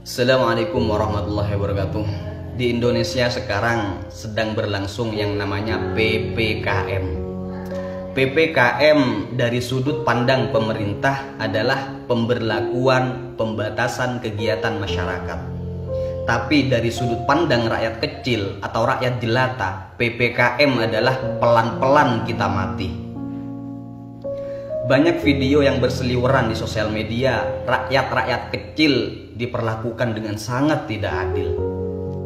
Assalamualaikum warahmatullahi wabarakatuh. Di Indonesia sekarang sedang berlangsung yang namanya PPKM. PPKM dari sudut pandang pemerintah adalah pemberlakuan pembatasan kegiatan masyarakat. Tapi dari sudut pandang rakyat kecil atau rakyat jelata, PPKM adalah pelan-pelan kita mati. Banyak video yang berseliweran di sosial media, rakyat-rakyat kecil diperlakukan dengan sangat tidak adil.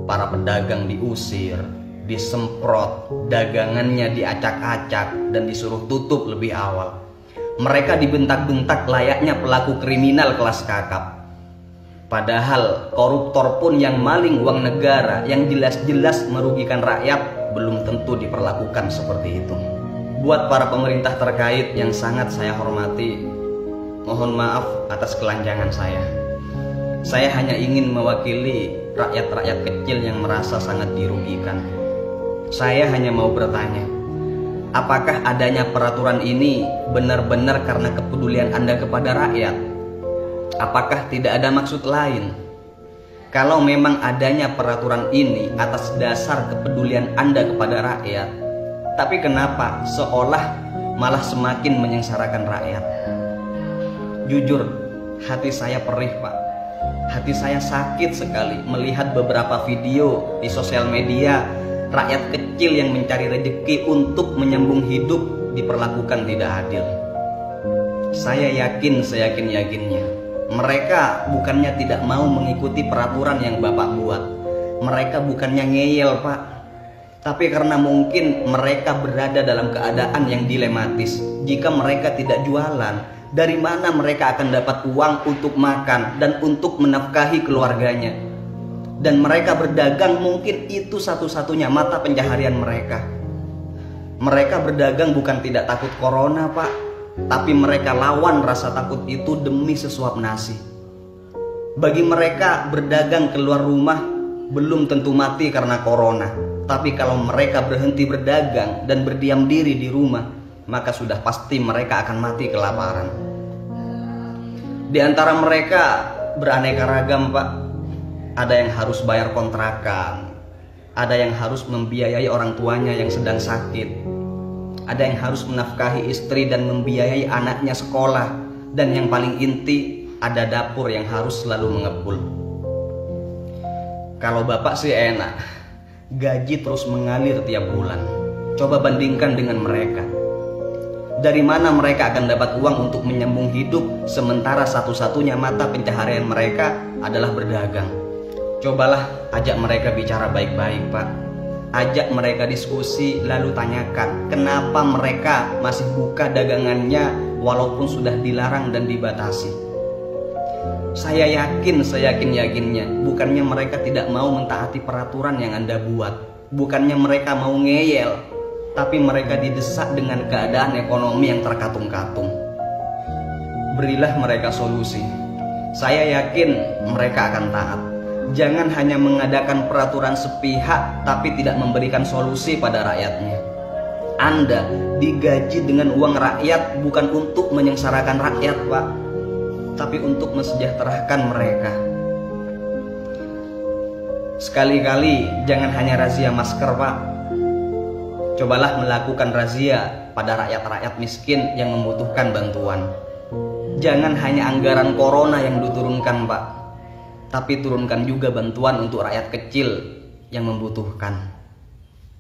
Para pedagang diusir, disemprot, dagangannya diacak-acak dan disuruh tutup lebih awal. Mereka dibentak-bentak layaknya pelaku kriminal kelas kakap. Padahal koruptor pun yang maling uang negara, yang jelas-jelas merugikan rakyat, belum tentu diperlakukan seperti itu. Buat para pemerintah terkait yang sangat saya hormati, mohon maaf atas kelanjangan saya. Saya hanya ingin mewakili rakyat-rakyat kecil yang merasa sangat dirugikan. Saya hanya mau bertanya, apakah adanya peraturan ini benar-benar karena kepedulian Anda kepada rakyat? Apakah tidak ada maksud lain? Kalau memang adanya peraturan ini atas dasar kepedulian Anda kepada rakyat, tapi kenapa seolah malah semakin menyengsarakan rakyat? Jujur, hati saya perih, Pak. Hati saya sakit sekali melihat beberapa video di sosial media rakyat kecil yang mencari rezeki untuk menyambung hidup diperlakukan tidak adil. Saya yakin, seyakin-yakinnya, mereka bukannya tidak mau mengikuti peraturan yang Bapak buat. Mereka bukannya ngeyel, Pak. Tapi karena mungkin mereka berada dalam keadaan yang dilematis. Jika mereka tidak jualan, dari mana mereka akan dapat uang untuk makan dan untuk menafkahi keluarganya? Dan mereka berdagang mungkin itu satu-satunya mata pencaharian mereka. Mereka berdagang bukan tidak takut corona, Pak, tapi mereka lawan rasa takut itu demi sesuap nasi. Bagi mereka berdagang keluar rumah belum tentu mati karena corona, tapi kalau mereka berhenti berdagang dan berdiam diri di rumah, maka sudah pasti mereka akan mati kelaparan. Di antara mereka beraneka ragam, Pak. Ada yang harus bayar kontrakan, ada yang harus membiayai orang tuanya yang sedang sakit, ada yang harus menafkahi istri dan membiayai anaknya sekolah, dan yang paling inti, ada dapur yang harus selalu mengepul. Kalau Bapak sih enak, gaji terus mengalir tiap bulan. Coba bandingkan dengan mereka. Dari mana mereka akan dapat uang untuk menyambung hidup, sementara satu-satunya mata pencaharian mereka adalah berdagang? Cobalah ajak mereka bicara baik-baik, Pak. Ajak mereka diskusi, lalu tanyakan kenapa mereka masih buka dagangannya walaupun sudah dilarang dan dibatasi. Saya yakin, seyakin-yakinnya, bukannya mereka tidak mau mentaati peraturan yang Anda buat, bukannya mereka mau ngeyel, tapi mereka didesak dengan keadaan ekonomi yang terkatung-katung. Berilah mereka solusi. Saya yakin mereka akan taat. Jangan hanya mengadakan peraturan sepihak tapi tidak memberikan solusi pada rakyatnya. Anda digaji dengan uang rakyat bukan untuk menyengsarakan rakyat, Pak, tapi untuk mensejahterakan mereka. Sekali-kali jangan hanya razia masker, Pak. Cobalah melakukan razia pada rakyat-rakyat miskin yang membutuhkan bantuan. Jangan hanya anggaran corona yang diturunkan, Pak, tapi turunkan juga bantuan untuk rakyat kecil yang membutuhkan.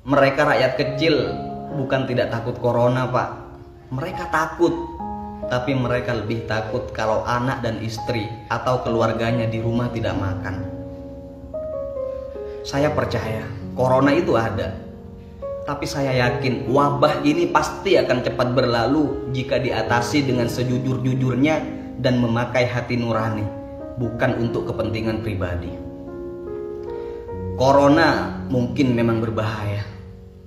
Mereka rakyat kecil bukan tidak takut corona, Pak. Mereka takut, tapi mereka lebih takut kalau anak dan istri atau keluarganya di rumah tidak makan. Saya percaya corona itu ada, tapi saya yakin wabah ini pasti akan cepat berlalu jika diatasi dengan sejujur-jujurnya dan memakai hati nurani, bukan untuk kepentingan pribadi. Corona mungkin memang berbahaya,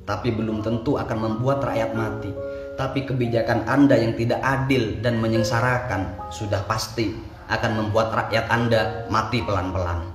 tapi belum tentu akan membuat rakyat mati. Tapi kebijakan Anda yang tidak adil dan menyengsarakan sudah pasti akan membuat rakyat Anda mati pelan-pelan.